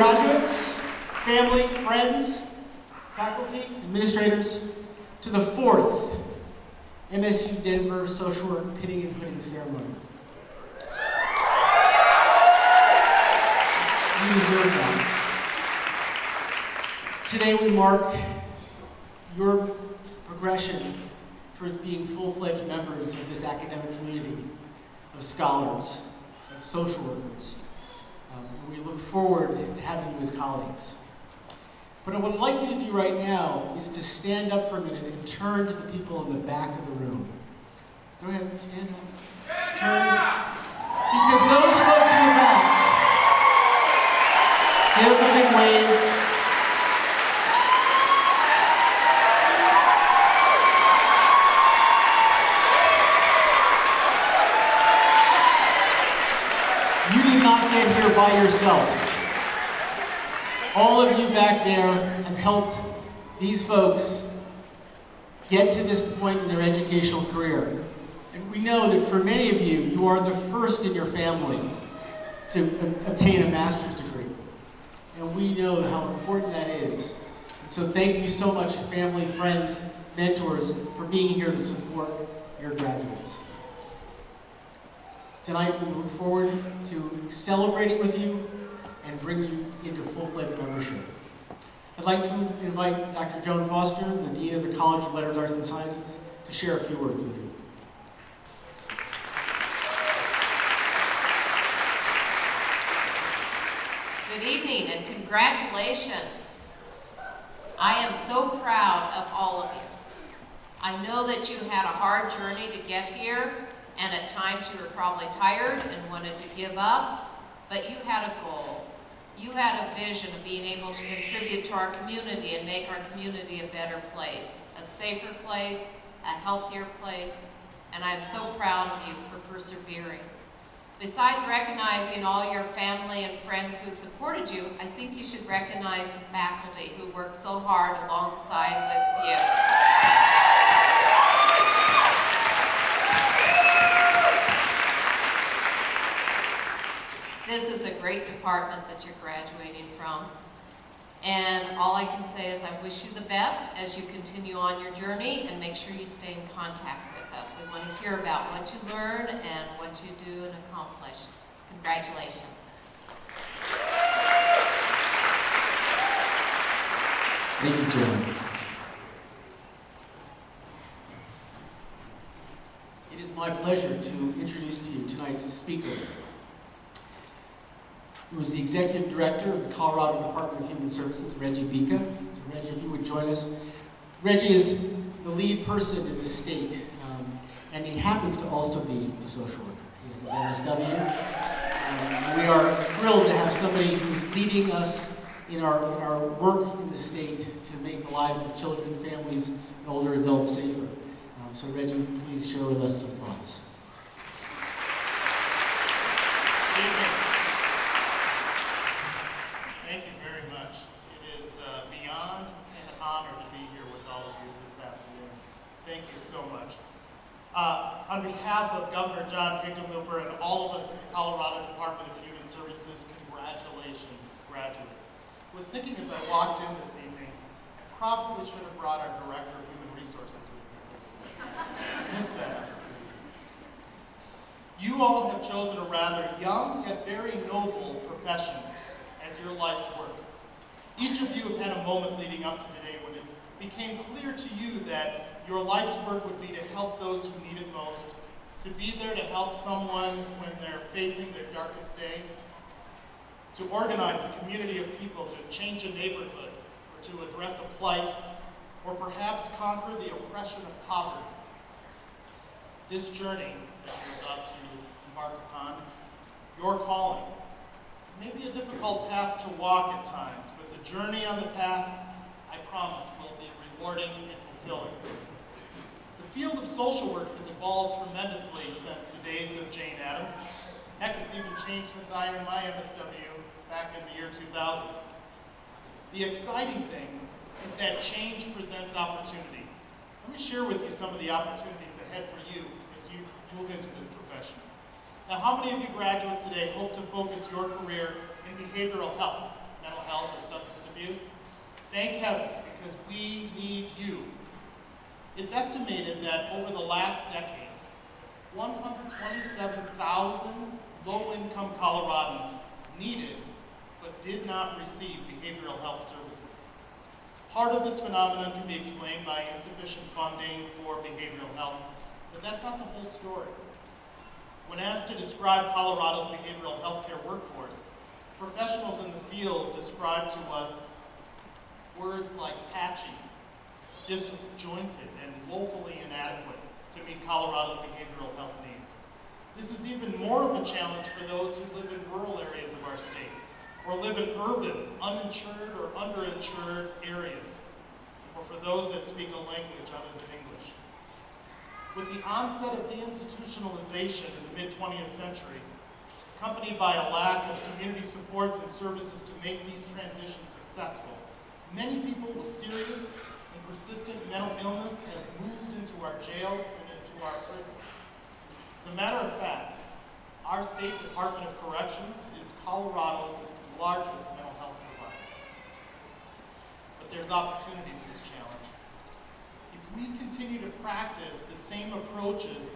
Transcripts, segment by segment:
graduates, family, friends, faculty, administrators, to the 4th MSU Denver Social Work Pitting and Hooding Ceremony. You deserve that. Today we mark your progression towards being full-fledged members of this academic community of scholars, of social workers. And we look forward to having you as colleagues. But what I'd like you to do right now is to stand up for a minute and turn to the people in the back of the room. Go ahead, stand up. Turn. Because those folks in the back, give them a big wave. You did not get here by yourself. All of you back there have helped these folks get to this point in their educational career. And we know that for many of you, you are the first in your family to obtain a master's degree. And we know how important that is. And so thank you so much, family, friends, mentors, for being here to support your graduates. Tonight, we look forward to celebrating with you and bring you into full-fledged membership. I'd like to invite Dr. Joan Foster, the Dean of the College of Letters, Arts, and Sciences, to share a few words with you. Good evening and congratulations. I am so proud of all of you. I know that you had a hard journey to get here, and at times you were probably tired and wanted to give up, but you had a goal. You had a vision of being able to contribute to our community and make our community a better place, a safer place, a healthier place, and I'm so proud of you for persevering. Besides recognizing all your family and friends who supported you, I think you should recognize the faculty who worked so hard alongside with you. This is a great department that you're graduating from. And all I can say is I wish you the best as you continue on your journey, and make sure you stay in contact with us. We want to hear about what you learn and what you do and accomplish. Congratulations. Thank you, Joan. It is my pleasure to introduce to you tonight's speaker. He was the Executive Director of the Colorado Department of Human Services, Reggie Bika. So Reggie, if you would join us. Reggie is the lead person in the state, and he happens to also be a social worker. He has his MSW. We are thrilled to have somebody who's leading us in our work in the state to make the lives of children, families, and older adults safer. So Reggie, please share with us some thoughts. Thank you very much. It is beyond an honor to be here with all of you this afternoon. Thank you so much. On behalf of Governor John Hickenlooper and all of us at the Colorado Department of Human Services, congratulations, graduates. I was thinking as I walked in this evening, I probably should have brought our Director of Human Resources with me. I missed that opportunity. You all have chosen a rather young yet very noble profession as your life's work. Each of you have had a moment leading up to today when it became clear to you that your life's work would be to help those who need it most, to be there to help someone when they're facing their darkest day, to organize a community of people to change a neighborhood, or to address a plight, or perhaps conquer the oppression of poverty. This journey that you're about to embark upon, your calling, may be a difficult path to walk at times, but the journey on the path, I promise, will be rewarding and fulfilling. The field of social work has evolved tremendously since the days of Jane Addams. Heck, it's even changed since I earned my MSW back in the year 2000. The exciting thing is that change presents opportunity. Let me share with you some of the opportunities ahead for you as you move into this profession. Now, how many of you graduates today hope to focus your career in behavioral health, mental health or substance abuse? Thank heavens, because we need you. It's estimated that over the last decade, 127,000 low-income Coloradans needed but did not receive behavioral health services. Part of this phenomenon can be explained by insufficient funding for behavioral health, but that's not the whole story. When asked to describe Colorado's behavioral health care workforce, professionals in the field describe to us words like patchy, disjointed, and woefully inadequate to meet Colorado's behavioral health needs. This is even more of a challenge for those who live in rural areas of our state, or live in urban, uninsured or underinsured areas, or for those that speak a language other than English. With the onset of deinstitutionalization in the mid-20th century, accompanied by a lack of community supports and services to make these transitions successful, many people with serious and persistent mental illness have moved into our jails and into our prisons. As a matter of fact, our State Department of Corrections is Colorado's largest mental health provider. But there's opportunity for this challenge. If we continue to practice the same approaches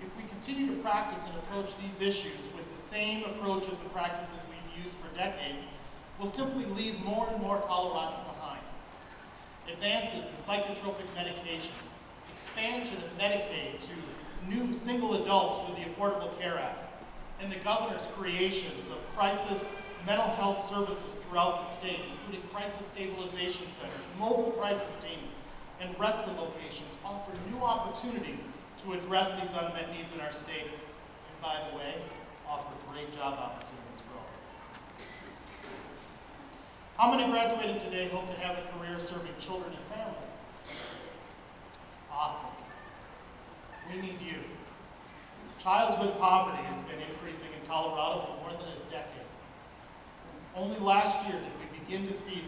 if we continue to practice and approach these issues with the same approaches and practices we've used for decades, we'll simply leave more and more Coloradans behind. Advances in psychotropic medications, expansion of Medicaid to new single adults with the Affordable Care Act, and the governor's creations of crisis mental health services throughout the state, including crisis stabilization centers, mobile crisis teams, and respite locations, offer new opportunities to address these unmet needs in our state, and by the way, offer great job opportunities for all. How many graduating today hope to have a career serving children and families? Awesome. We need you. Childhood poverty has been increasing in Colorado for more than a decade. Only last year did we begin to see a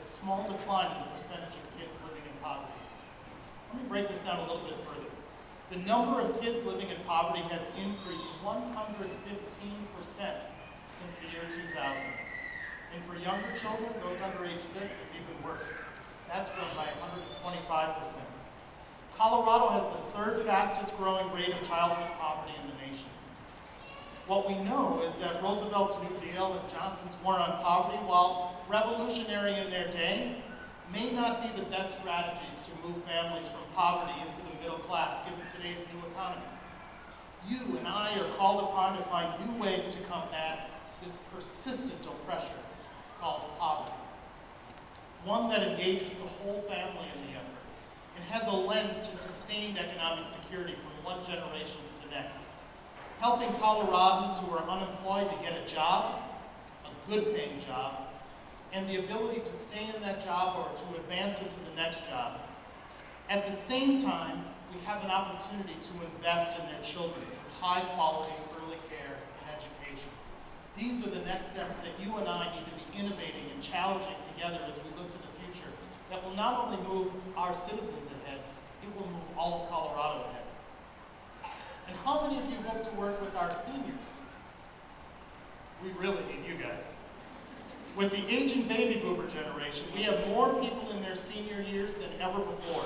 small decline in the percentage of kids living in poverty. Let me break this down a little bit further. The number of kids living in poverty has increased 115% since the year 2000. And for younger children, those under age 6, it's even worse. That's grown by 125%. Colorado has the third fastest growing rate of childhood poverty in the nation. What we know is that Roosevelt's New Deal and Johnson's War on Poverty, while revolutionary in their day, may not be the best strategies to move families from poverty into the middle class given today's new economy. You and I are called upon to find new ways to combat this persistent oppression called poverty. One that engages the whole family in the effort and has a lens to sustained economic security from one generation to the next. Helping Coloradans who are unemployed to get a job, a good paying job, and the ability to stay in that job or to advance into the next job. At the same time, we have an opportunity to invest in their children through high quality early care and education. These are the next steps that you and I need to be innovating and challenging together as we look to the future that will not only move our citizens ahead, it will move all of Colorado ahead. And how many of you hope to work with our seniors? We really need you guys. With the aging baby boomer generation, we have more people in their senior years than ever before.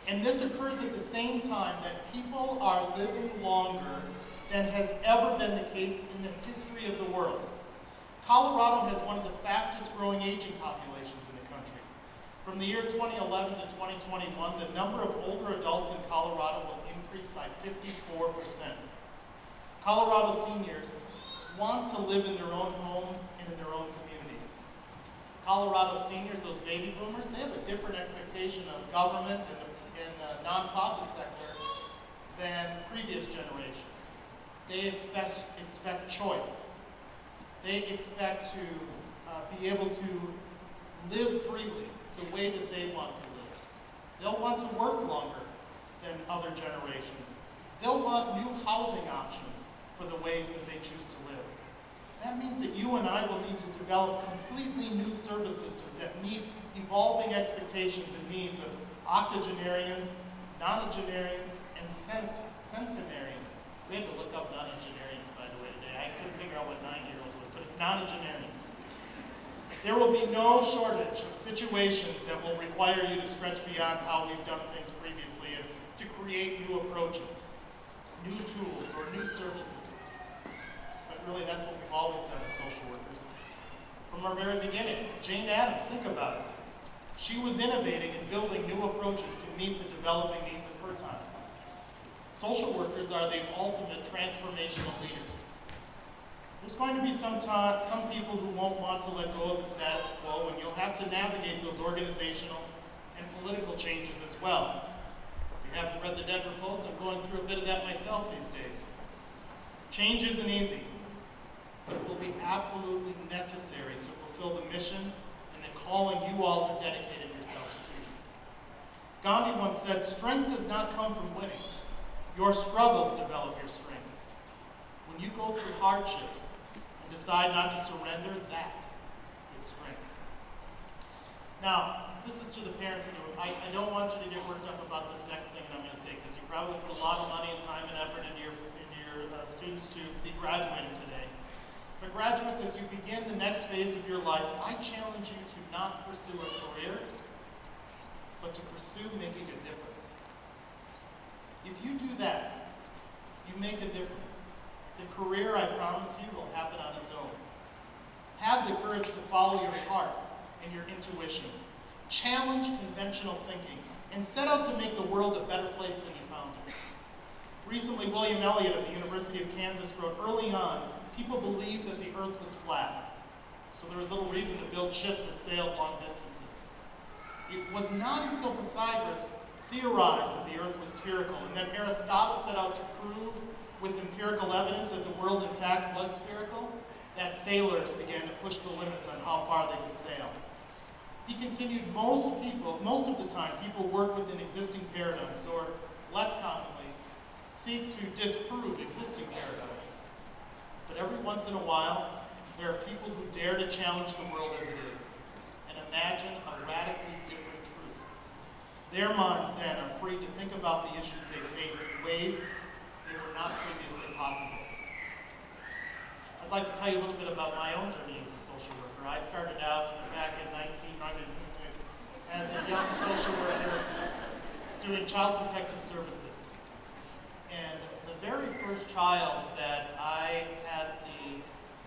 And this occurs at the same time that people are living longer than has ever been the case in the history of the world. Colorado has one of the fastest growing aging populations in the country. From the year 2011 to 2021, the number of older adults in Colorado will increase by 54%. Colorado seniors want to live in their own homes and in their own communities. Colorado seniors, those baby boomers, they have a different expectation of government and the nonprofit sector than previous generations. They expect choice. They expect to be able to live freely the way that they want to live. They'll want to work longer than other generations. They'll want new housing options for the ways that they choose to live. That means that you and I will need to develop completely new service systems that meet evolving expectations and needs of octogenarians, nonagenarians, and centenarians. We had to look up nonagenarians, by the way, today. I couldn't figure out what 9-year-olds was, but it's It's non-engineering. There will be no shortage of situations that will require you to stretch beyond how we've done things previously and to create new approaches, new tools, or new services. But really, that's what we've always done as social workers. From our very beginning, Jane Addams, think about it. She was innovating and building new approaches to meet the developing needs of her time. Social workers are the ultimate transformational leaders. There's going to be some people who won't want to let go of the status quo, and you'll have to navigate those organizational and political changes as well. If you haven't read the Denver Post, I'm going through a bit of that myself these days. Change isn't easy, but it will be absolutely necessary to fulfill the mission and the calling you all have dedicated yourselves to. Gandhi once said, "Strength does not come from winning. Your struggles develop your strengths." When you go through hardships and decide not to surrender, that is strength. Now, this is to the parents in the room. I don't want you to get worked up about this next thing I'm going to say, because you probably put a lot of money and time and effort into your students to be graduating today. But graduates, as you begin the next phase of your life, I challenge you to not pursue a career, but to pursue making a difference. If you do that, you make a difference. The career, I promise you, will happen on its own. Have the courage to follow your heart and your intuition. Challenge conventional thinking, and set out to make the world a better place than you found it. Recently, William Elliott of the University of Kansas wrote, "Early on, people believed that the earth was flat, so there was little reason to build ships that sailed long distances. It was not until Pythagoras theorized that the earth was spherical, and then Aristotle set out to prove with empirical evidence that the world in fact was spherical, that sailors began to push the limits on how far they could sail." He continued, most of the time, people work within existing paradigms, or less commonly, seek to disprove existing paradigms. But every once in a while, there are people who dare to challenge the world as it is and imagine a radically different truth. Their minds then are free to think about the issues they face in ways they were not previously possible. I'd like to tell you a little bit about my own journey as a social worker. I started out back in 1990 as a young social worker doing child protective services. And the very first child that I had the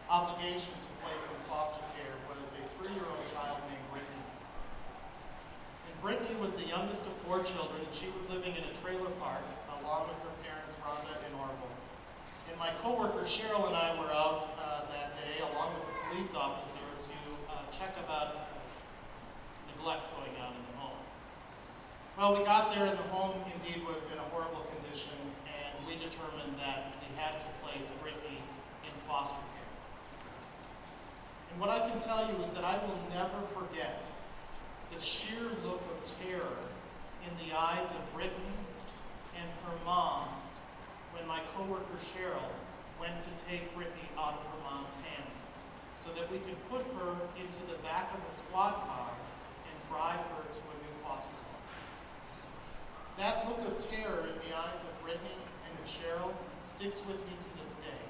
obligation to place in foster care was a 3-year-old child named Brittany. And Brittany was the youngest of 4 children, and she was living in a trailer park along with her parents, Rhonda and Orville. And my coworker Cheryl and I were out that day, along with a police officer, to check about neglect going on in the home. Well, we got there, and the home indeed was in a horrible condition, and we determined that we had to place Brittany in foster care. And what I can tell you is that I will never forget the sheer look of terror in the eyes of Brittany and her mom when my coworker Cheryl went to take Brittany out of her mom's hands so that we could put her into the back of a squad car and drive her to a new foster home. That look of terror in the eyes of Brittany and of Cheryl sticks with me to this day.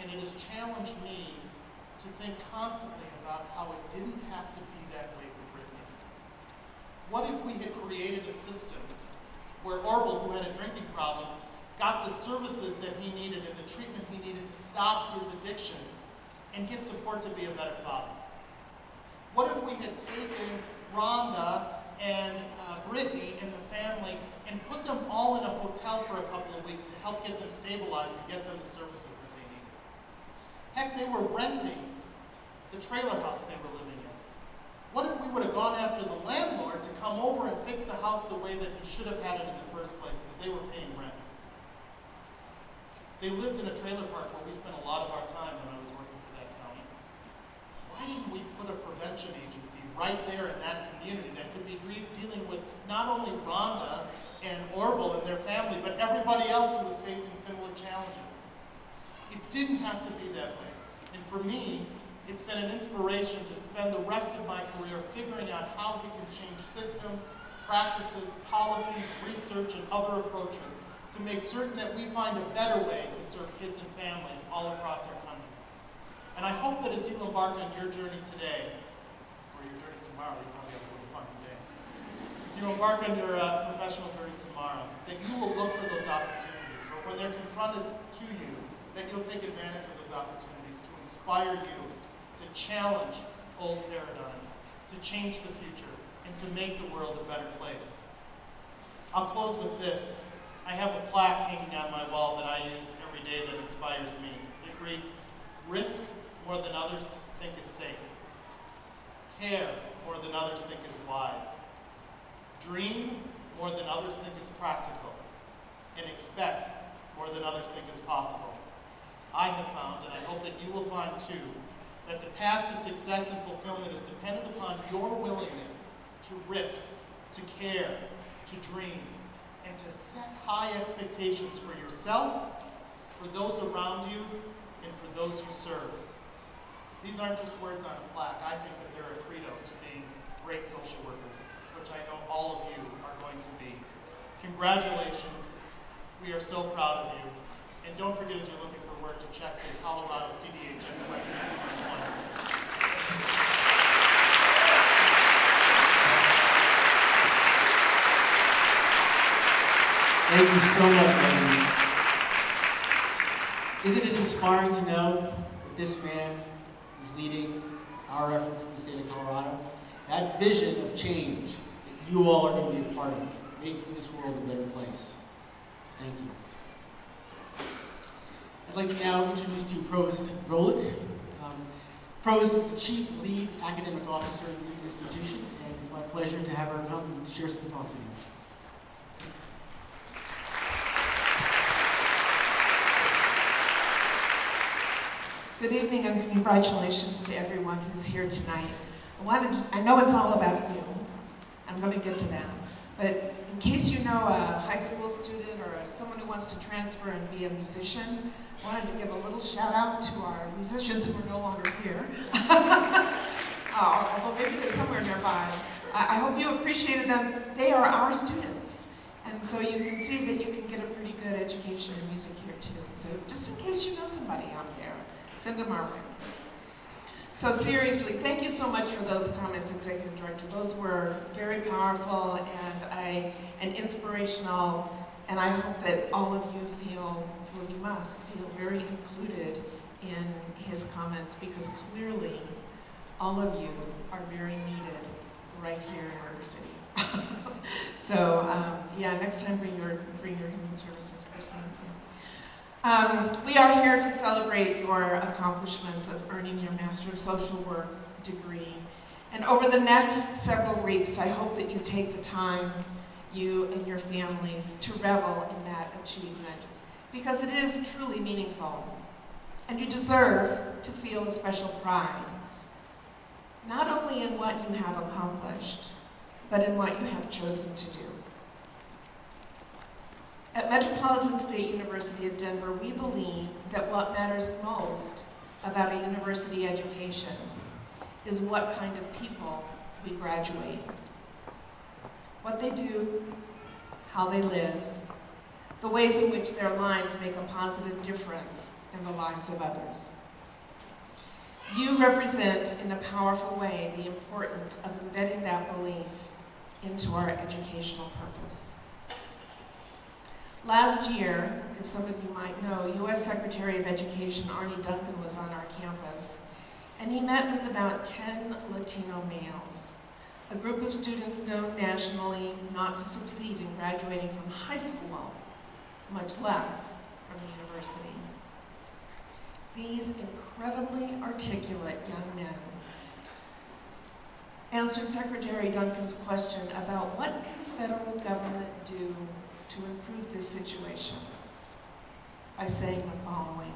And it has challenged me to think constantly about how it didn't have to be that way for Brittany. What if we had created a system where Orville, who had a drinking problem, got the services that he needed and the treatment he needed to stop his addiction and get support to be a better father? What if we had taken Rhonda and Brittany and the family and put them all in a hotel for a couple of weeks to help get them stabilized and get them the services that they needed? Heck, they were renting the trailer house they were living in. What if we would have gone after the landlord to come over and fix the house the way that he should have had it in the first place, because they were paying rent? They lived in a trailer park where we spent a lot of our time when I was working for that county. Why didn't we put a prevention agency right there in that community that could be dealing with not only Rhonda and Orville and their family, but everybody else who was facing similar challenges? It didn't have to be that way. And for me, it's been an inspiration to spend the rest of my career figuring out how we can change systems, practices, policies, research, and other approaches to make certain that we find a better way to serve kids and families all across our country. And I hope that as you embark on your journey today, or your journey tomorrow, you probably have a little fun today. As you embark on your professional journey tomorrow, that you will look for those opportunities, or when they're confronted to you, that you'll take advantage of those opportunities to inspire you, to challenge old paradigms, to change the future, and to make the world a better place. I'll close with this. I have a plaque hanging on my wall that I use every day that inspires me. It reads, "Risk more than others think is safe. Care more than others think is wise. Dream more than others think is practical. And expect more than others think is possible." I have found, and I hope that you will find too, that the path to success and fulfillment is dependent upon your willingness to risk, to care, to dream, and to set high expectations for yourself, for those around you, and for those you serve. These aren't just words on a plaque. I think that they're a credo to being great social workers, which I know all of you are going to be. Congratulations. We are so proud of you. And don't forget, as you're looking for work, to check the Colorado CDHS website for employment. Thank you so much, Randy. Isn't it inspiring to know that this man is leading our efforts in the state of Colorado? That vision of change that you all are going to be a part of, making this world a better place. Thank you. I'd like to now introduce to you Provost Grolich. Provost is the Chief Lead Academic Officer in the institution, and it's my pleasure to have her come and share some thoughts with you. Good evening and congratulations to everyone who's here tonight. I know it's all about you. I'm going to get to that. But in case you know a high school student or someone who wants to transfer and be a musician, I wanted to give a little shout out to our musicians who are no longer here. Although maybe they're somewhere nearby. I hope you appreciated them. They are our students. And so you can see that you can get a pretty good education in music here too. So just in case you know somebody out there, send them our way. So seriously, thank you so much for those comments, Executive Director. Those were very powerful and inspirational, and I hope that all of you feel, well, you must feel very included in his comments, because clearly all of you are very needed right here in River City. So yeah, next time bring your human services person with you. We are here to celebrate your accomplishments of earning your Master of Social Work degree. And over the next several weeks, I hope that you take the time, you and your families, to revel in that achievement, because it is truly meaningful. And you deserve to feel a special pride, not only in what you have accomplished, but in what you have chosen to do. At Metropolitan State University of Denver, we believe that what matters most about a university education is what kind of people we graduate. What they do, how they live, the ways in which their lives make a positive difference in the lives of others. You represent in a powerful way the importance of embedding that belief into our educational purpose. Last year, as some of you might know, U.S. Secretary of Education Arne Duncan was on our campus, and he met with about 10 Latino males, a group of students known nationally not to succeed in graduating from high school, much less from university. These incredibly articulate young men answered Secretary Duncan's question about what can the federal government do to improve this situation by saying the following: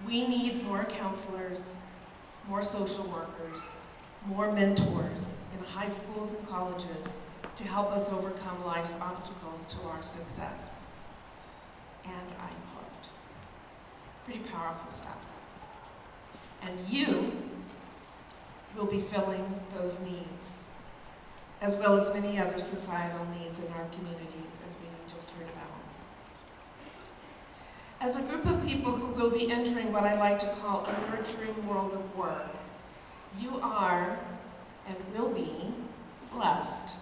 we need more counselors, more social workers, more mentors in high schools and colleges to help us overcome life's obstacles to our success. And I quote. Pretty powerful stuff. And you will be filling those needs, as well as many other societal needs in our communities, as we just heard As a group of people who will be entering what I like to call a nurturing world of work, you are and will be blessed.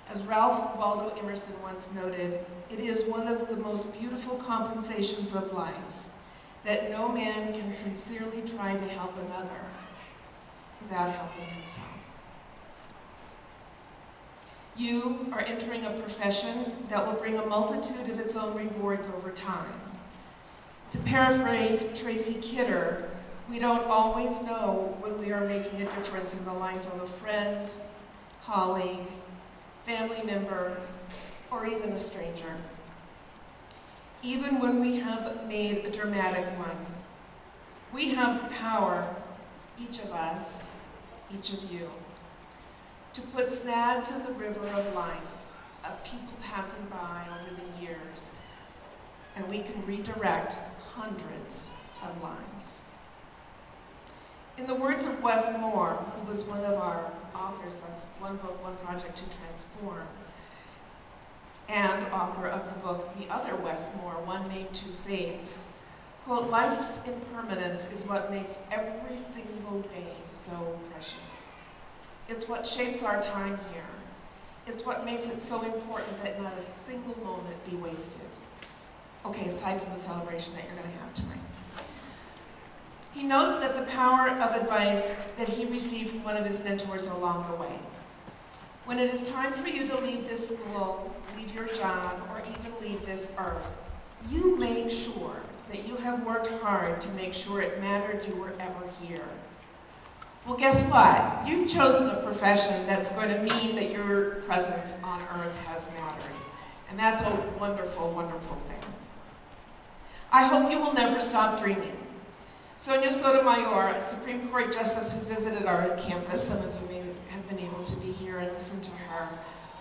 As Ralph Waldo Emerson once noted, it is one of the most beautiful compensations of life that no man can sincerely try to help another without helping himself. You are entering a profession that will bring a multitude of its own rewards over time. To paraphrase Tracy Kidder, we don't always know when we are making a difference in the life of a friend, colleague, family member, or even a stranger. Even when we have made a dramatic one, we have the power, each of us, each of you, to put snags in the river of life, of people passing by over the years, and we can redirect hundreds of lives. In the words of Wes Moore, who was one of our authors of One Book, One Project to Transform, and author of the book The Other Wes Moore, One Name, Two Fates, quote, "Life's impermanence is what makes every single day so precious. It's what shapes our time here. It's what makes it so important that not a single moment be wasted." Okay, aside from the celebration that you're going to have tonight. He notes that the power of advice that he received from one of his mentors along the way. When it is time for you to leave this school, leave your job, or even leave this earth, you make sure that you have worked hard to make sure it mattered you were ever here. Well, guess what? You've chosen a profession that's going to mean that your presence on earth has mattered. And that's a wonderful, wonderful thing. I hope you will never stop dreaming. Sonia Sotomayor, a Supreme Court Justice who visited our campus, some of you may have been able to be here and listen to her,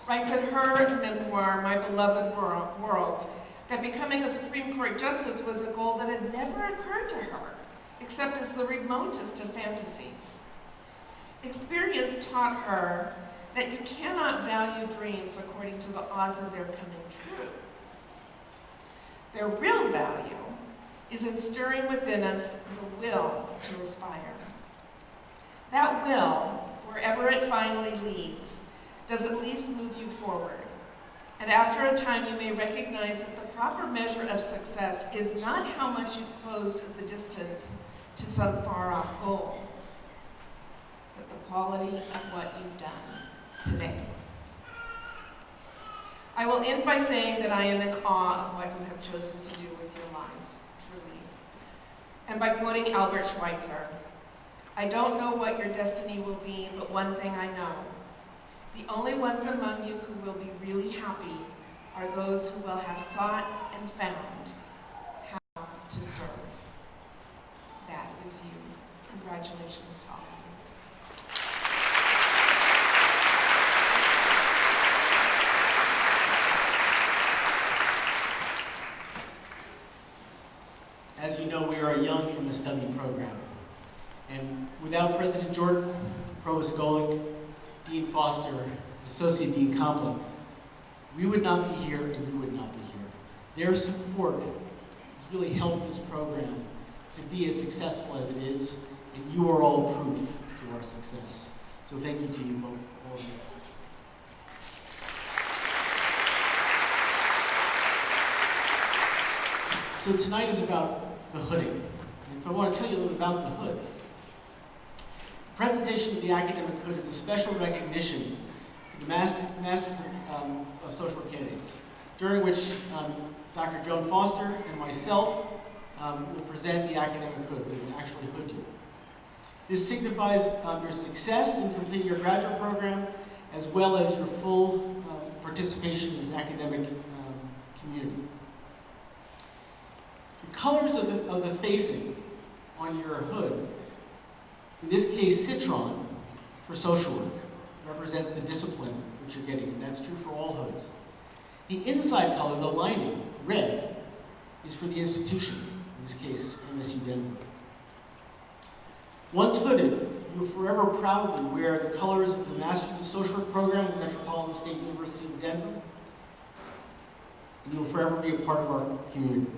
writes in her memoir, My Beloved World, that becoming a Supreme Court Justice was a goal that had never occurred to her, except as the remotest of fantasies. Experience taught her that you cannot value dreams according to the odds of their coming true. Their real value is in stirring within us the will to aspire. That will, wherever it finally leads, does at least move you forward. And after a time, you may recognize that the proper measure of success is not how much you've closed the distance to some far-off goal, but the quality of what you've done today. I will end by saying that I am in awe of what you have chosen to do with your lives, truly. And by quoting Albert Schweitzer, "I don't know what your destiny will be, but one thing I know. The only ones among you who will be really happy are those who will have sought and found how to serve." That is you. Congratulations to all of you. As you know, we are a young MSW program. And without President Jordan, Provost Golick, Dean Foster, Associate Dean Complin, we would not be here and you would not be here. Their support has really helped this program to be as successful as it is, and you are all proof to our success. So thank you to you both, all of you. So tonight is about the hooding. And so I want to tell you a little bit about the hood. The presentation of the academic hood is a special recognition for the Masters of Social Work candidates, during which Dr. Joan Foster and myself will present the academic hood. We will actually hood you. This signifies your success in completing your graduate program, as well as your full participation in the academic community. The colors of the facing on your hood, in this case citron for social work, represents the discipline that you're getting, and that's true for all hoods. The inside color, the lining, red, is for the institution, in this case MSU Denver. Once hooded, you will forever proudly wear the colors of the Masters of Social Work program at Metropolitan State University of Denver, and you will forever be a part of our community.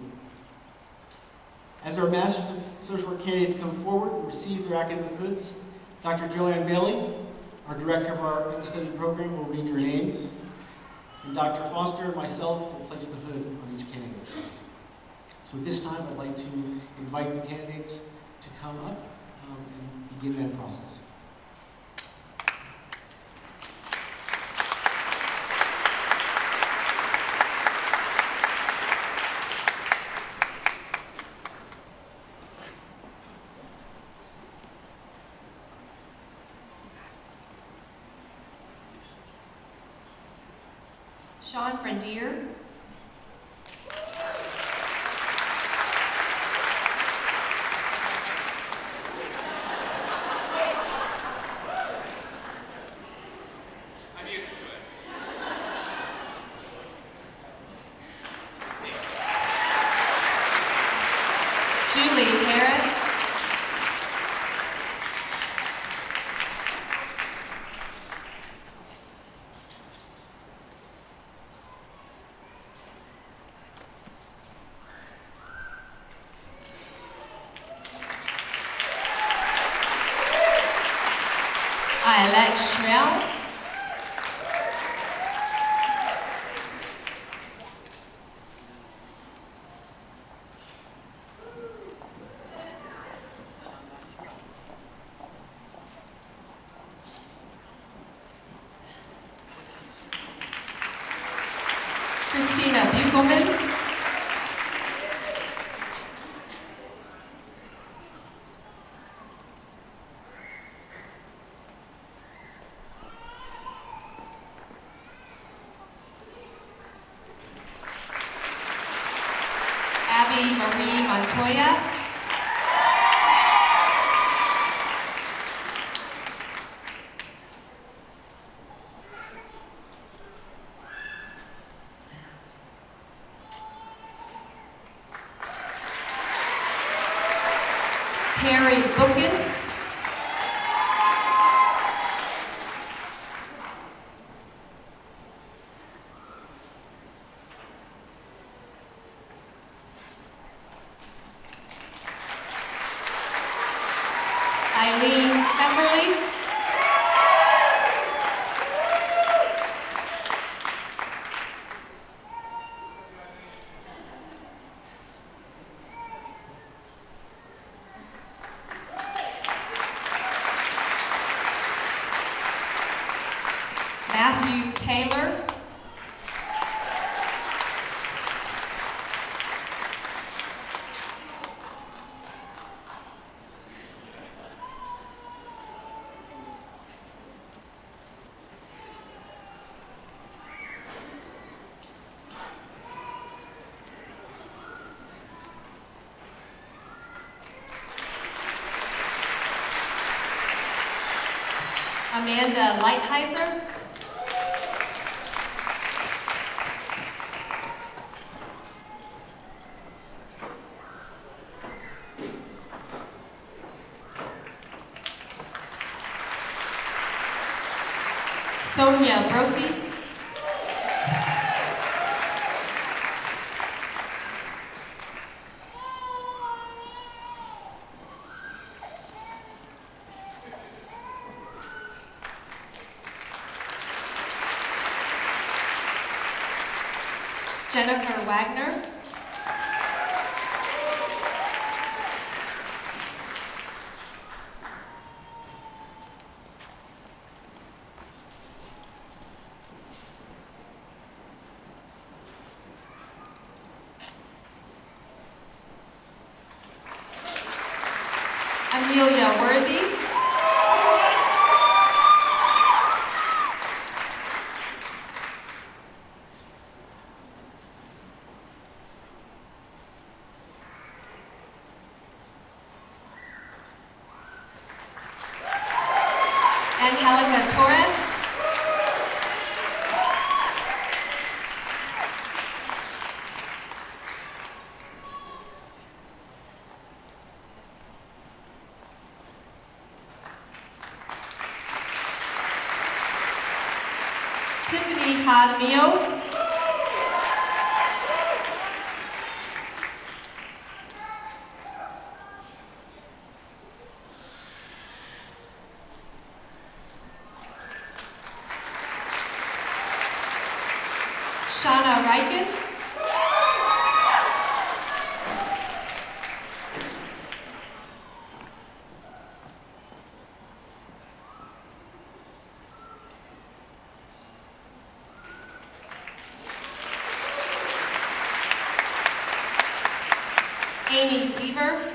As our Masters of Social Work candidates come forward and receive their academic hoods, Dr. Joanne Bailey, our director of our MSW program, will read your names, and Dr. Foster and myself will place the hood on each candidate. So at this time, I'd like to invite the candidates to come up and begin that process. Sean Brandier. I'm used to it. Julie Harris. Ayelet Schmel. Christina Buchelman. Abby Marie Montoya. Terry Bookin. Eileen Pemberley. Matthew Taylor. Amanda Lighthizer. Sonia Brophy. Jennifer Wagner. Amelia Worthy. Angelica Torres. Tiffany Hadmio. Shauna Riken. Amy Beaver.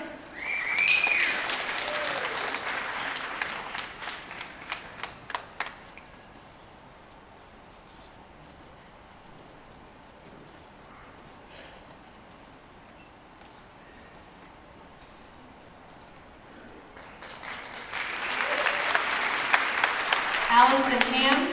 Allison Ham.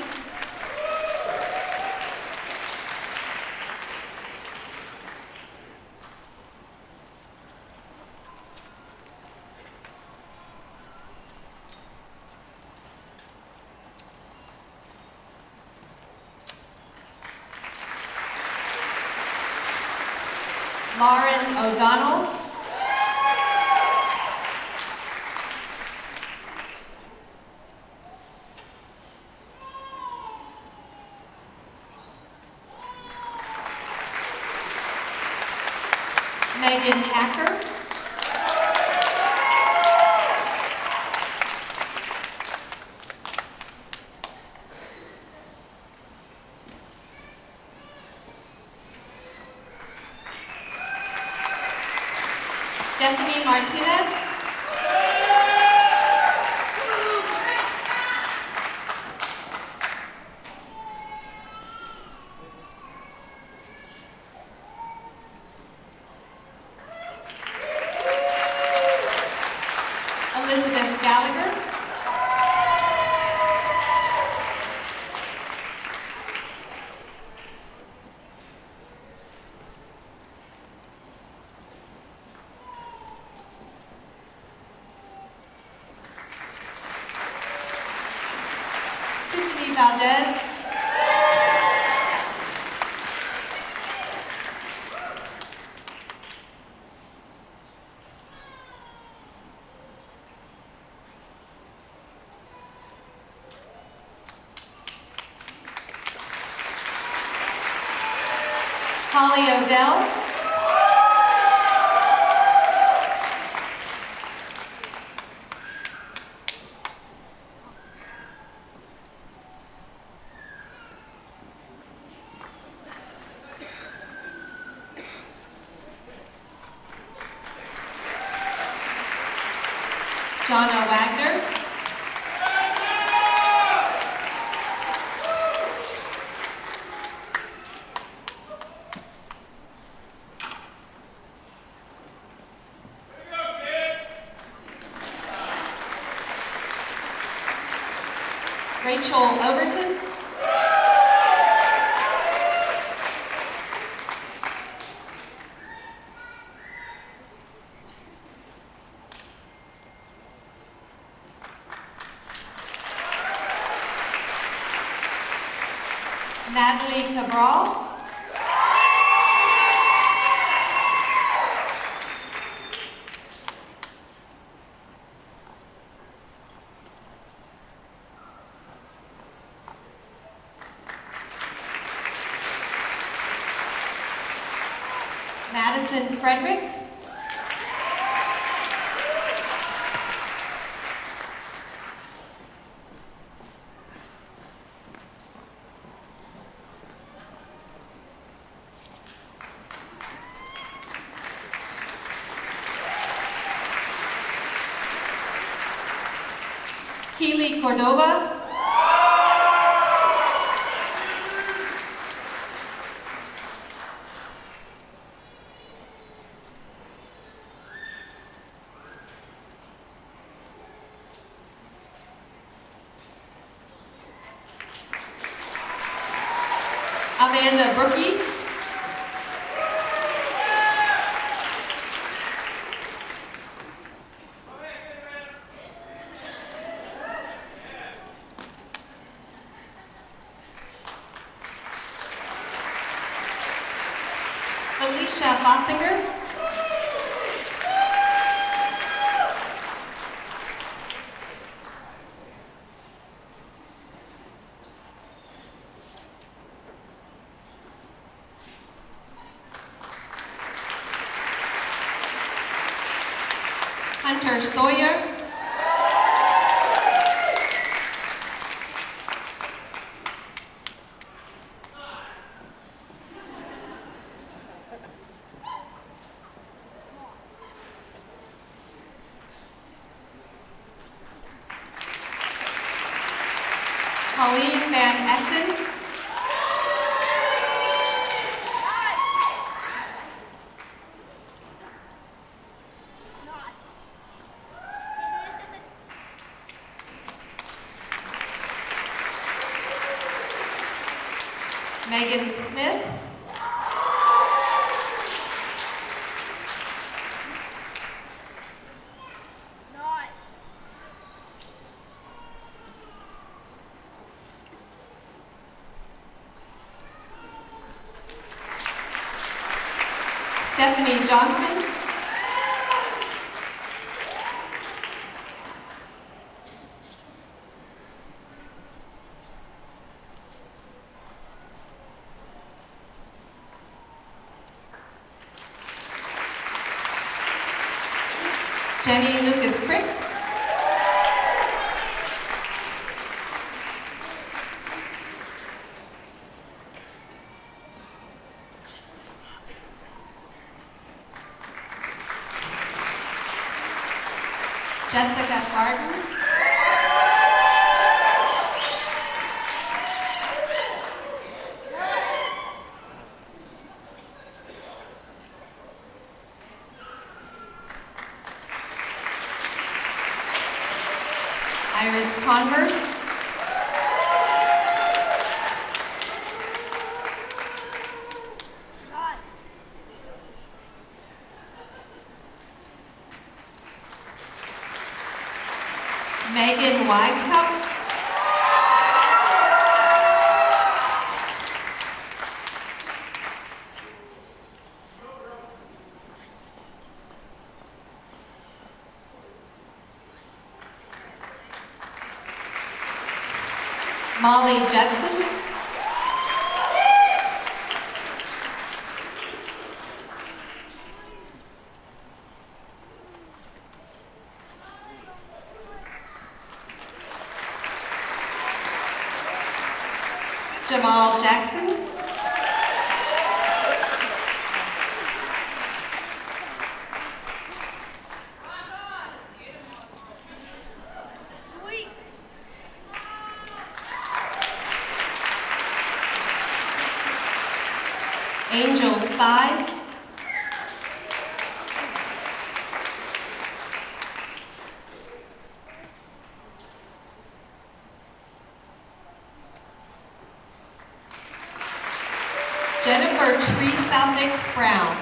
Lauren O'Donnell. Megan Hacker. Stephanie Martinez. Elizabeth Gallagher. Tiffany Valdez. Holly Odell. Jonna Wagner. Rachel Overton. Natalie Cabral. Madison Fredericks. Keely Cordova. Amanda Brookie. Felicia Fothinger. Parker Sawyer. Colleen Van Essen. Megan Smith. Stephanie Johnson. Jenny Lucas Crick. Jessica Harden. Iris Converse. Megan Wisecup. Molly Judson. Jamal Jackson. Angel Size. Jennifer Tree Southwick Brown.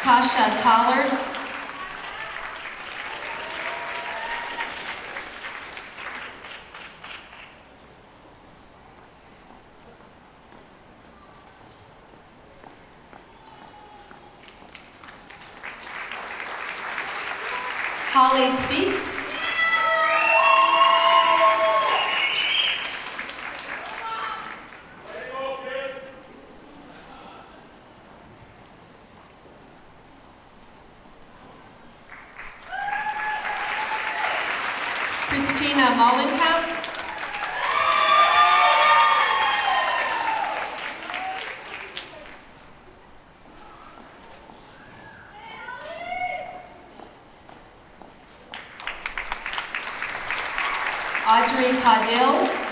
Tasha Tollard. Holly Speaks. Christina Mollenkamp. Audrey Caudill.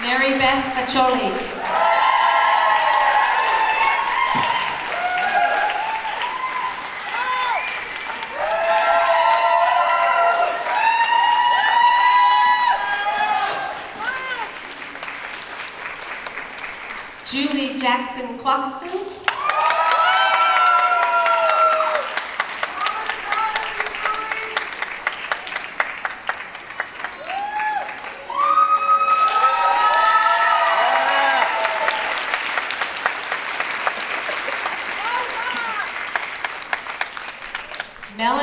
Mary Beth Pacholi. Julie Jackson Cloxton.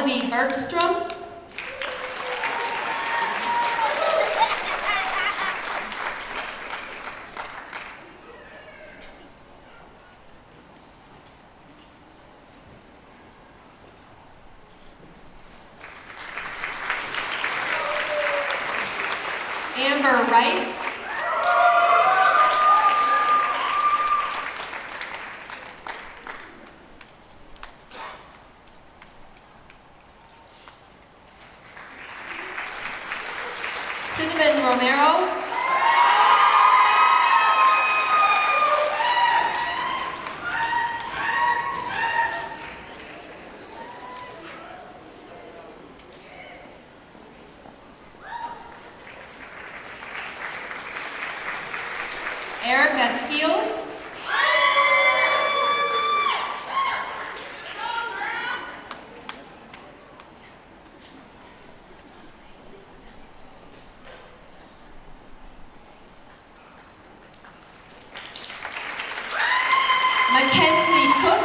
Melody Bergstrom. Amber Wright. Cinnamon Romero. Erica Skeels. Mackenzie Cook.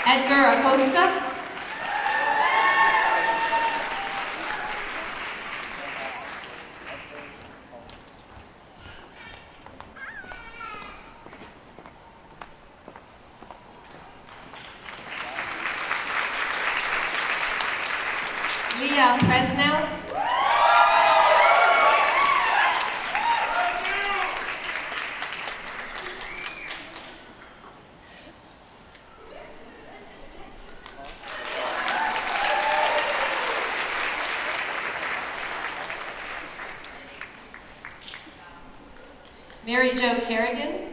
Edgar Acosta. Leah Presnell. Mary Jo Kerrigan.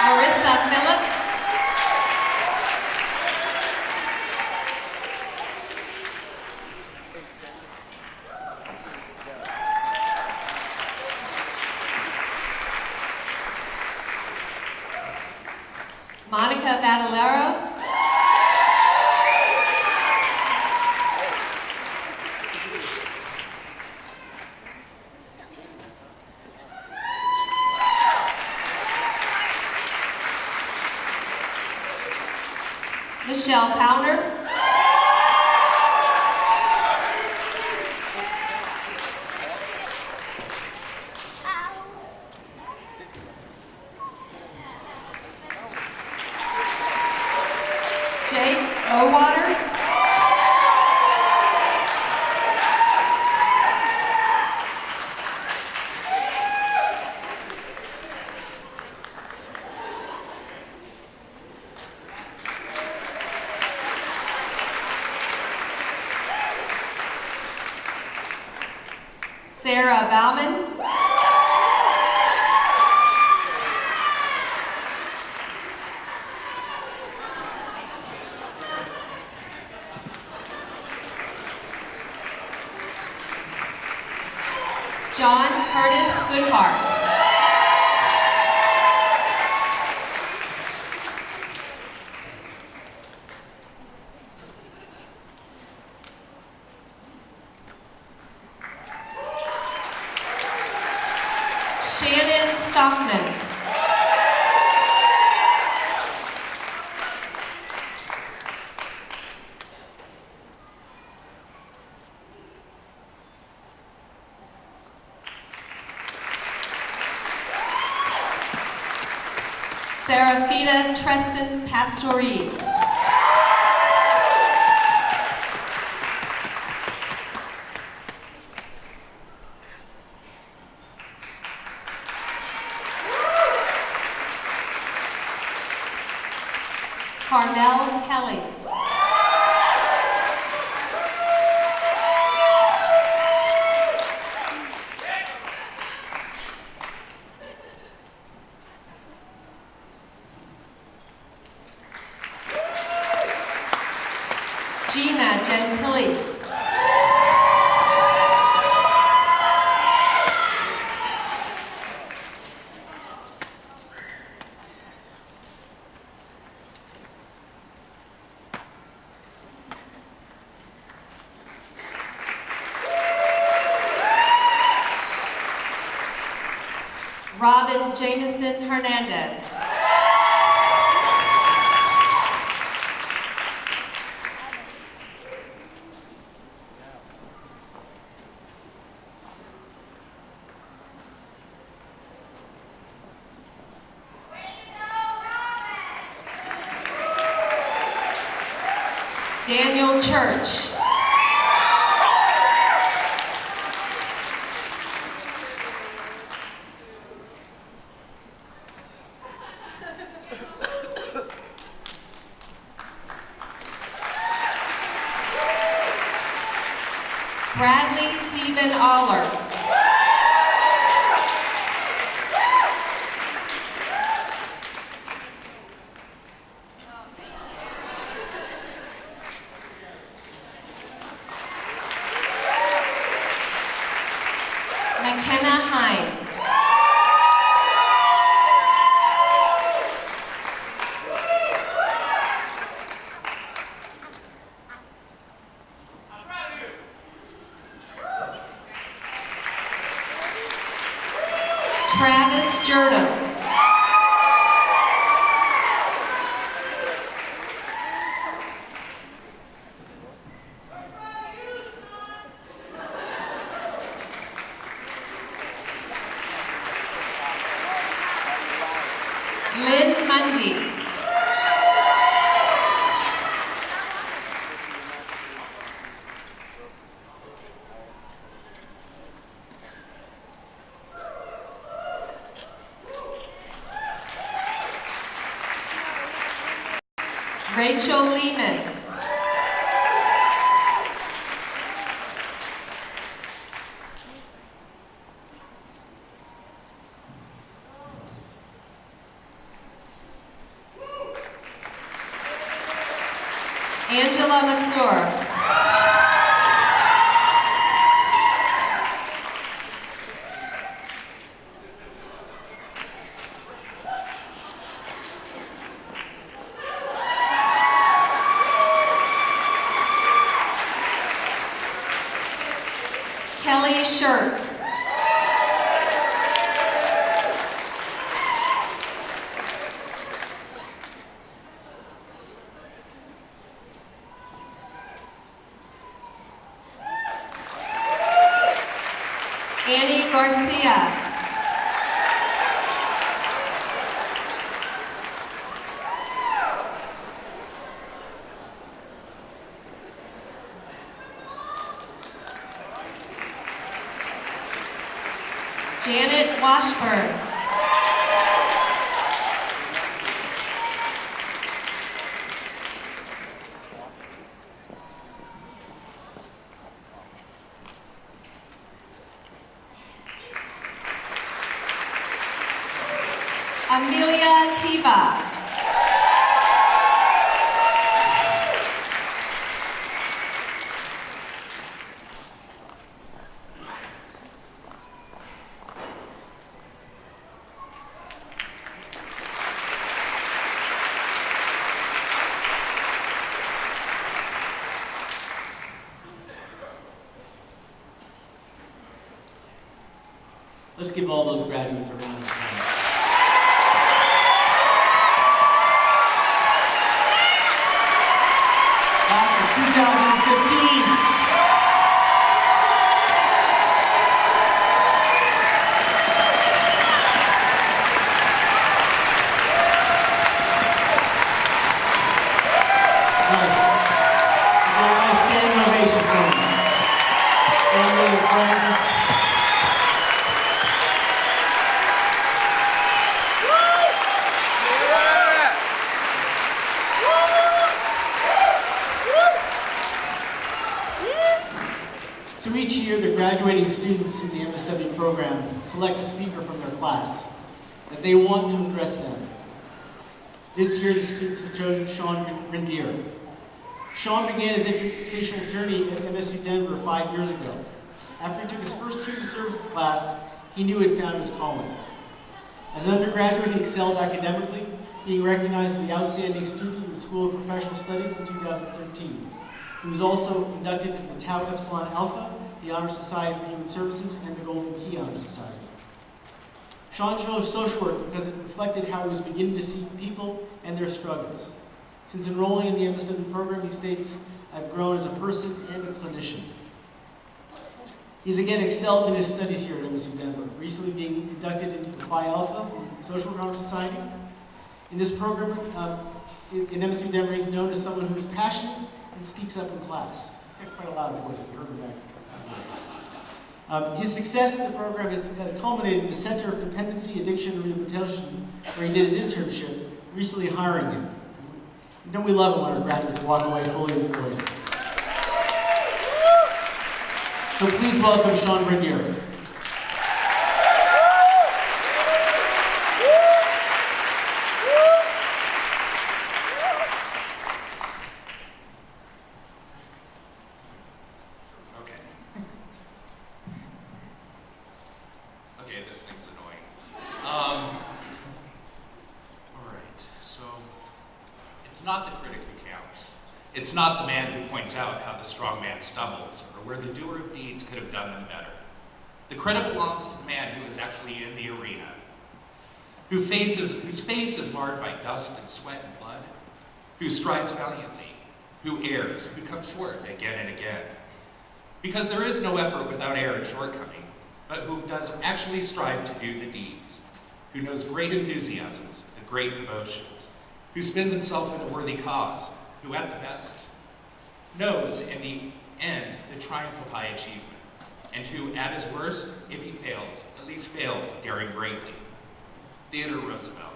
Marissa Phillips. Monica Badalero. Michelle Powner. Jake Owater. Sarah Bauman. John Curtis Goodhart. Shannon Stockman. Serafina Treston Pastori. Carmel Kelly. Gentili. Robin Jameson Hernandez. Daniel Church. Bradley Stephen Aller. McKenna Hine. Travis Jurdam. Lynn Mundy. Rachel Lehman. Angela McClure. Kelly Schertz. Annie Garcia. Janet Washburn. Amelia Tiva. Let's give all those graduates a round of applause. Class of 2015. Nice. Give a nice standing ovation for them. Family and friends. So each year, the graduating students in the MSW program select a speaker from their class that they want to address them. This year, the students have chosen Sean Rendier. Sean began his educational journey at MSU Denver 5 years ago. After he took his first human services class, he knew he had found his calling. As an undergraduate, he excelled academically, being recognized as the outstanding student in the School of Professional Studies in 2013. He was also inducted into the Tau Epsilon Alpha, the Honor Society for Human Services, and the Golden Key Honor Society. Sean chose social work because it reflected how he was beginning to see people and their struggles. Since enrolling in the MSW program, he states, "I've grown as a person and a clinician." He's again excelled in his studies here at MSU Denver, recently being inducted into the Phi Alpha, the Social Work Honor Society. In this program, in MSU Denver, he's known as someone who is passionate and speaks up in class. He's got quite a loud voice, we heard him back. His success in the program has culminated in the Center of Dependency, Addiction, and Rehabilitation, where he did his internship, recently hiring him. Don't we love it when our graduates walk away fully employed? So please welcome Sean Brignier. Okay, this thing's annoying. All right, so it's not the critic who counts. It's not the man who points out how the strong man stumbles or where the doer of deeds could have done them better. The credit belongs to the man who is actually in the arena, whose face is marred by dust and sweat and blood, who strives valiantly, who errs, who comes short again and again. Because there is no effort without error and shortcoming, but who does actually strive to do the deeds, who knows great enthusiasms, the great devotions, who spends himself in a worthy cause, who at the best knows in the end the triumph of high achievement, and who at his worst, if he fails, at least fails daring greatly. Theodore Roosevelt.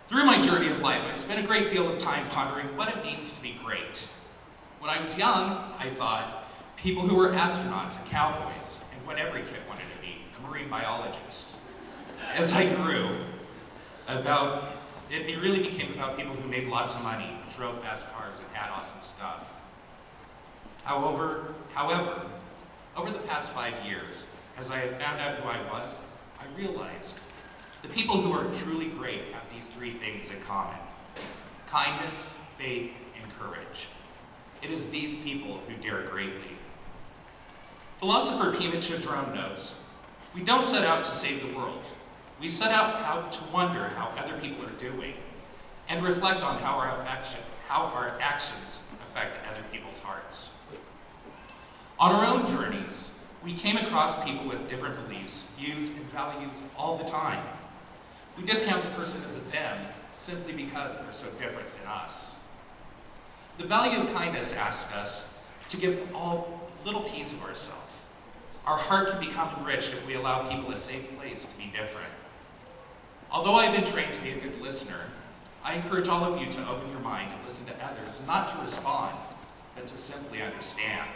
Through my journey of life, I've spent a great deal of time pondering what it means to be great. When I was young, I thought people who were astronauts and cowboys, and what every kid wanted to be, a marine biologist. As I grew, it really became about people who made lots of money, drove fast cars, and had awesome stuff. However, over the past 5 years, as I have found out who I was, I realized the people who are truly great have these three things in common: kindness, faith, and courage. It is these people who dare greatly. Philosopher Pima Chodron notes, "We don't set out to save the world. We set out how to wonder how other people are doing and reflect on how our actions affect other people's hearts." On our own journeys, we came across people with different beliefs, views, and values all the time. We discount the person as a them simply because they're so different than us. The value of kindness asks us to give a little piece of ourselves. Our heart can become enriched if we allow people a safe place to be different. Although I've been trained to be a good listener, I encourage all of you to open your mind and listen to others, not to respond, but to simply understand.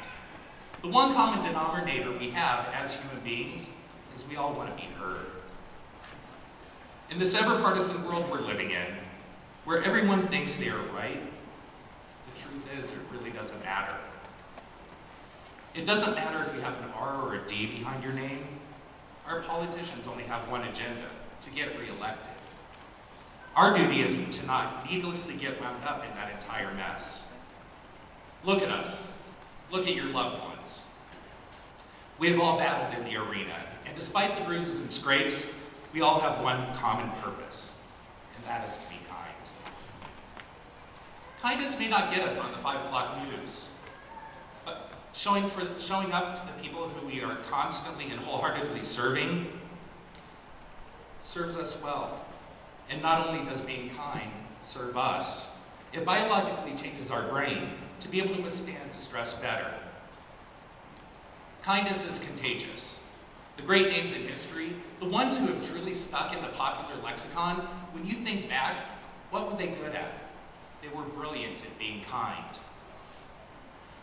The one common denominator we have as human beings is we all want to be heard. In this ever-partisan world we're living in, where everyone thinks they are right, the truth is it really doesn't matter. It doesn't matter if you have an R or a D behind your name. Our politicians only have one agenda: to get reelected. Our duty is to not needlessly get wound up in that entire mess. Look at us. Look at your loved ones. We have all battled in the arena, and despite the bruises and scrapes, we all have one common purpose, and that is to be kind. Kindness may not get us on the 5 o'clock news, but showing up to the people who we are constantly and wholeheartedly serving serves us well. And not only does being kind serve us, it biologically changes our brain to be able to withstand distress better. Kindness is contagious. The great names in history, the ones who have truly stuck in the popular lexicon, when you think back, what were they good at? They were brilliant at being kind.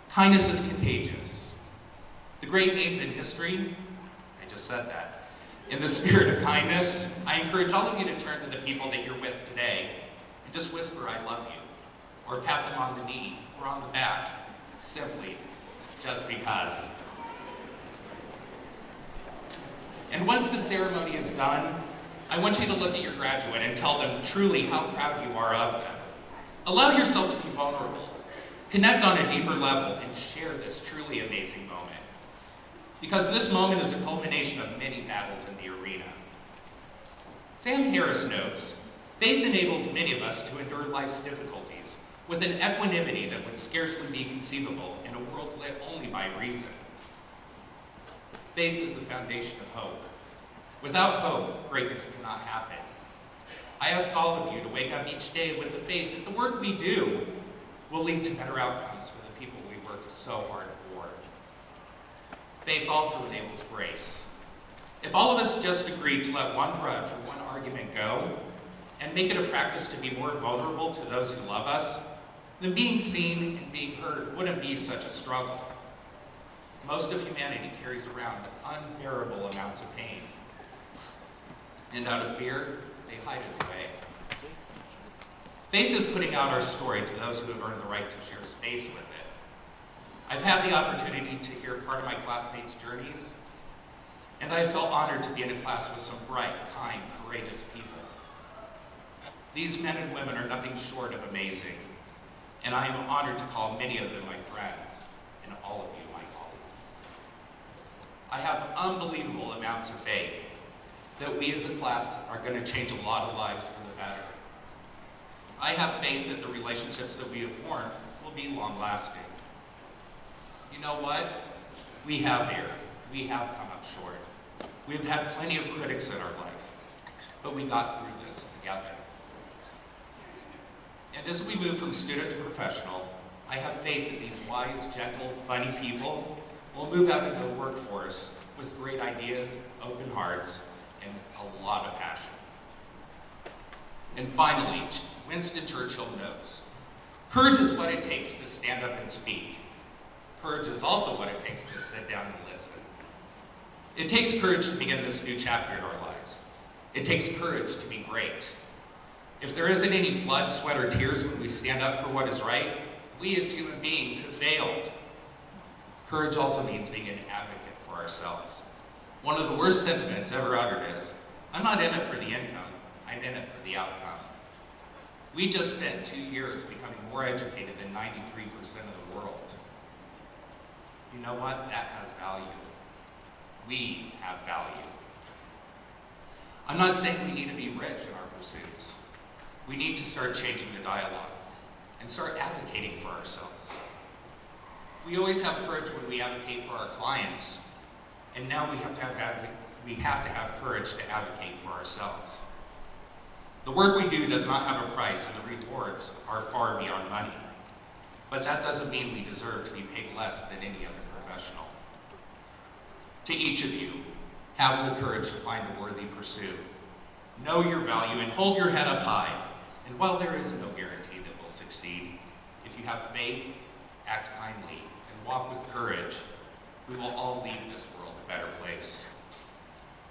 Kindness is contagious. The great names in history, I just said that. In the spirit of kindness, I encourage all of you to turn to the people that you're with today and just whisper, "I love you." or pat them on the knee or on the back, simply just because. And once the ceremony is done, I want you to look at your graduate and tell them truly how proud you are of them. Allow yourself to be vulnerable. Connect on a deeper level and share this truly amazing moment. Because this moment is a culmination of many battles in the arena. Sam Harris notes, faith enables many of us to endure life's difficulties with an equanimity that would scarcely be conceivable in a world lit only by reason. Faith is the foundation of hope. Without hope, greatness cannot happen. I ask all of you to wake up each day with the faith that the work we do will lead to better outcomes for the people we work so hard for. Faith also enables grace. If all of us just agreed to let one grudge or one argument go and make it a practice to be more vulnerable to those who love us, then being seen and being heard wouldn't be such a struggle. Most of humanity carries around unbearable amounts of pain. And out of fear, they hide it away. Faith is putting out our story to those who have earned the right to share space with it. I've had the opportunity to hear part of my classmates' journeys, and I felt honored to be in a class with some bright, kind, courageous people. These men and women are nothing short of amazing, and I am honored to call many of them my friends, and all of you my colleagues. I have unbelievable amounts of faith that we as a class are going to change a lot of lives for the better. I have faith that the relationships that we have formed will be long-lasting. You know what? We have erred. We have come up short. We've had plenty of critics in our life, but we got through this together. And as we move from student to professional, I have faith that these wise, gentle, funny people will move out into the workforce with great ideas, open hearts, and a lot of passion. And finally, Winston Churchill knows, courage is what it takes to stand up and speak. Courage is also what it takes to sit down and listen. It takes courage to begin this new chapter in our lives. It takes courage to be great. If there isn't any blood, sweat, or tears when we stand up for what is right, we as human beings have failed. Courage also means being an advocate for ourselves. One of the worst sentiments ever uttered is, I'm not in it for the income, I'm in it for the outcome. We just spent 2 years becoming more educated than 93% of the world. You know what? That has value. We have value. I'm not saying we need to be rich in our pursuits. We need to start changing the dialogue and start advocating for ourselves. We always have courage when we advocate for our clients, and now we have to have courage to advocate for ourselves. The work we do does not have a price, and the rewards are far beyond money. But that doesn't mean we deserve to be paid less than any other professional. To each of you, have the courage to find a worthy pursuit. Know your value and hold your head up high. And while there is no guarantee that we'll succeed, if you have faith, act kindly, and walk with courage, we will all leave this world a better place.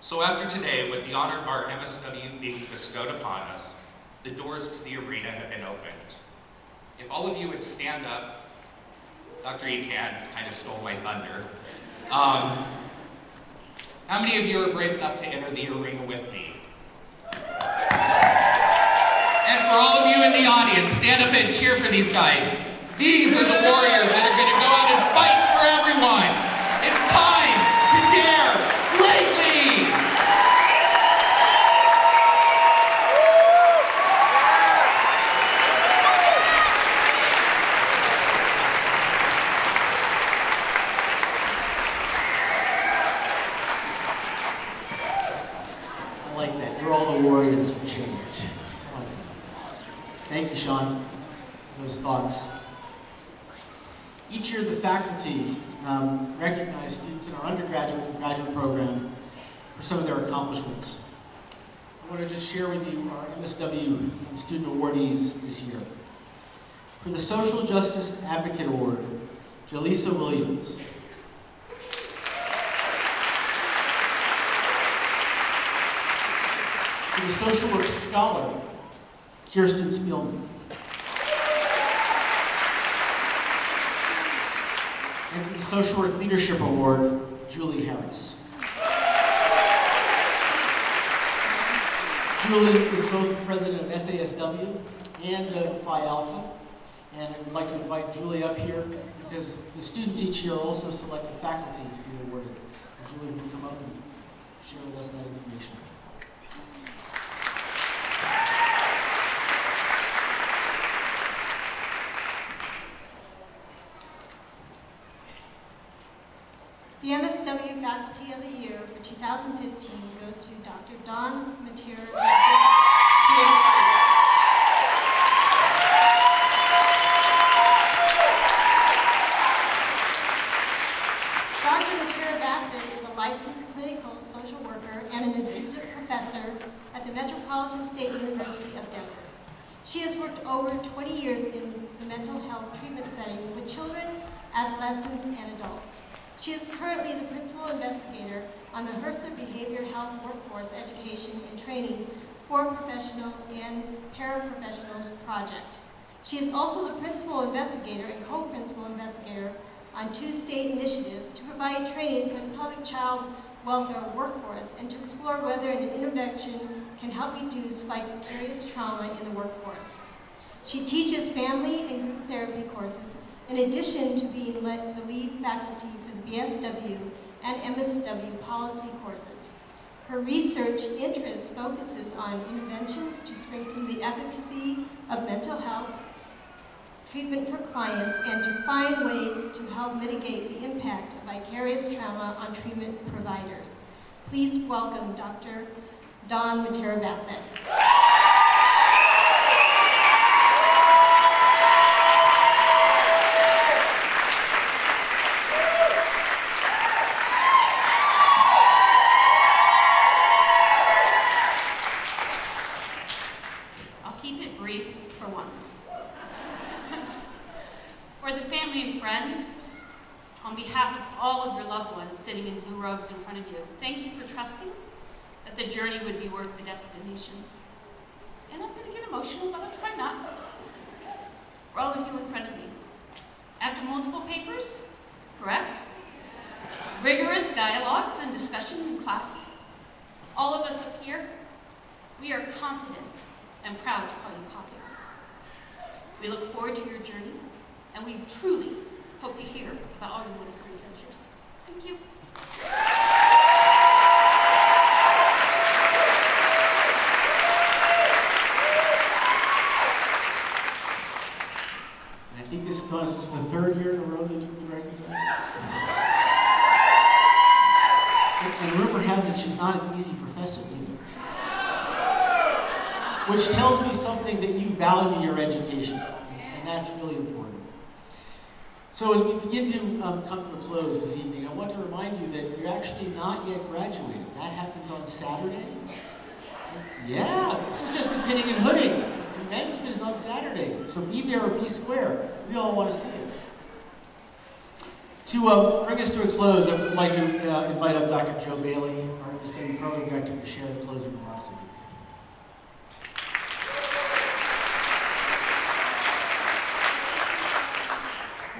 So after today, with the honor of our MSW being bestowed upon us, the doors to the arena have been opened. If all of you would stand up, Dr. Etan kind of stole my thunder. How many of you are brave enough to enter the arena with me? And for all of you in the audience, stand up and cheer for these guys. These are the warriors that are going to go out and fight for everyone. It's time to dare greatly. I like that. You're all the warriors for change. I like that. Thank you, Sean, for those thoughts. Each year, the faculty recognize students in our undergraduate and graduate program for some of their accomplishments. I want to just share with you our MSW student awardees this year. For the Social Justice Advocate Award, Jaleesa Williams. For the Social Work Scholar, Kirsten Spielman. And for the Social Work Leadership Award, Julie Harris. Julie is both the president of SASW and of Phi Alpha. And I would like to invite Julie up here because the students each year also select the faculty to be awarded. And Julie will come up and share with us that information. The MSW Faculty of the Year for 2015 goes to Dr. Dawn Matera, PhD. Dr. Matera-Bassett is a licensed clinical social worker and an assistant professor at the Metropolitan State University of Denver. She has worked over 20 years in the mental health treatment setting with children, adolescents, and adults. She is currently the principal investigator on the HRSA Behavioral Health Workforce Education and Training for Professionals and Paraprofessionals project. She is also the principal investigator and co-principal investigator on 2 state initiatives to provide training for the public child welfare workforce and to explore whether an intervention can help reduce vicarious trauma in the workforce. She teaches family and group therapy courses in addition to being the lead faculty for the BSW and MSW policy courses. Her research interest focuses on interventions to strengthen the efficacy of mental health treatment for clients and to find ways to help mitigate the impact of vicarious trauma on treatment providers. Please welcome Dr. Dawn Matera-Bassett. I'll keep it brief for once. For the family and friends, on behalf of all of your loved ones sitting in blue robes in front of you, thank you for trusting that the journey would be worth the destination. And I'm going to get emotional, but I'll try not. For all of you in front of me, after multiple papers, correct? Rigorous dialogues and discussion in class, all of us up here, we are confident and proud to call you colleagues. We look forward to your journey, and we truly hope to hear about all your wonderful adventures. Thank you. And I think this is the 3rd year in a row that you've been recognized. And rumor has it she's not an easy professor either. Which tells me something that you value your education, and that's really important. So as we begin to come to a close this evening, I want to remind you that you're actually not yet graduated. That happens on Saturday. Yeah, this is just the pinning and hooding. Commencement is on Saturday, so be there or be square. We all want to see it. To bring us to a close, I would like to invite up Dr. Joe Bailey, our esteemed program director, to share the closing remarks with you.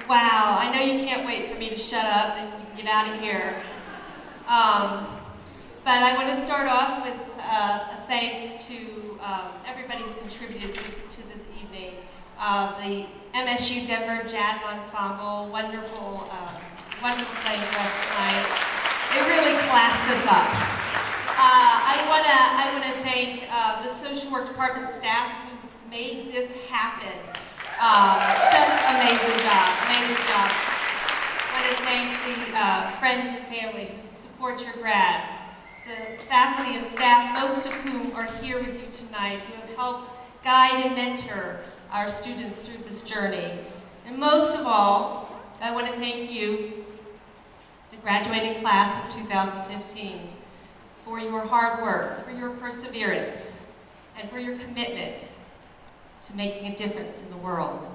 Wow, I know you can't wait for me to shut up and get out of here. But I want to start off with a thanks to everybody who contributed to this evening. The MSU Denver Jazz Ensemble, wonderful playing for us tonight. It really classed us up. I want to thank the social work department staff who made this happen. Just amazing job. I want to thank the friends and family who support your grads, the faculty and staff, most of whom are here with you tonight, who have helped guide and mentor our students through this journey. And most of all, I want to thank you, the graduating class of 2015, for your hard work, for your perseverance, and for your commitment to making a difference in the world.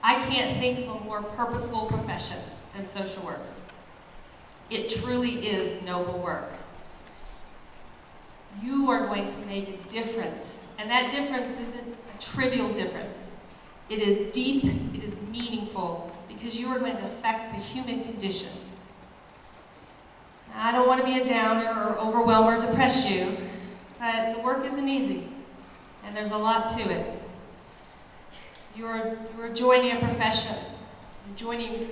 I can't think of a more purposeful profession than social work. It truly is noble work. You are going to make a difference, and that difference isn't a trivial difference. It is deep, it is meaningful, because you are going to affect the human condition. I don't want to be a downer or overwhelm or depress you, but the work isn't easy, and there's a lot to it. You're joining a profession. You're joining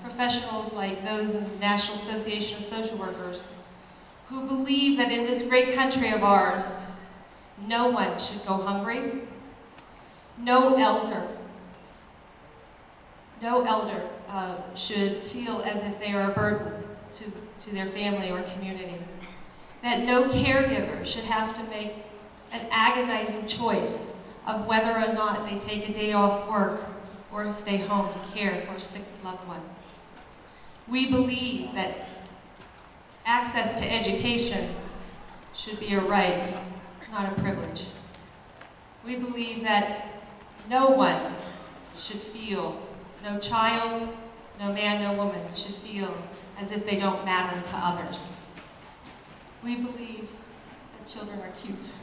professionals like those in the National Association of Social Workers who believe that in this great country of ours, no one should go hungry. No elder should feel as if they are a burden to their family or community. That no caregiver should have to make an agonizing choice of whether or not they take a day off work or stay home to care for a sick loved one. We believe that access to education should be a right, not a privilege. We believe that no one should feel, no child, no man, no woman should feel as if they don't matter to others. We believe that children are cute.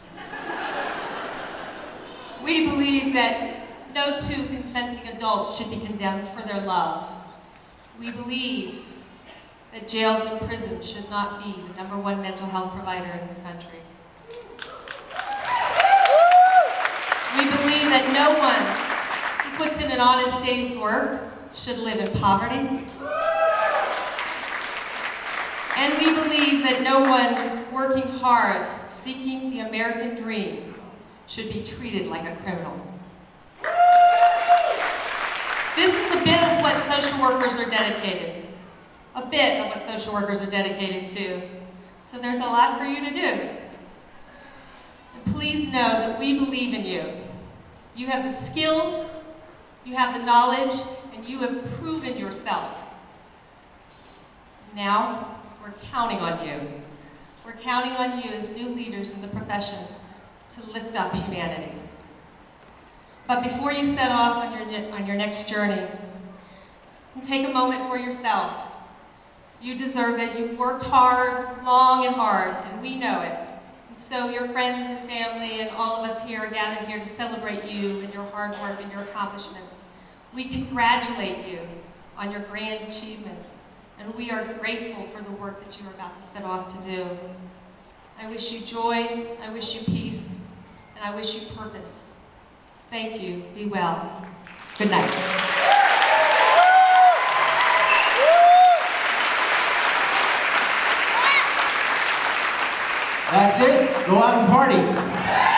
We believe that no two consenting adults should be condemned for their love. We believe that jails and prisons should not be the #1 mental health provider in this country. We believe that no one who puts in an honest day's work should live in poverty. And we believe that no one working hard, seeking the American dream, should be treated like a criminal. This is a bit of what social workers are dedicated. A bit of what social workers are dedicated to. So there's a lot for you to do. And please know that we believe in you. You have the skills, you have the knowledge, and you have proven yourself. Now, we're counting on you. We're counting on you as new leaders in the profession to lift up humanity. But before you set off on your next journey, take a moment for yourself. You deserve it. You've worked hard, long and hard, and we know it. And so your friends and family and all of us here are gathered here to celebrate you and your hard work and your accomplishments. We congratulate you on your grand achievements, and we are grateful for the work that you are about to set off to do. I wish you joy, I wish you peace, and I wish you purpose. Thank you. Be well. Good night. That's it. Go out and party.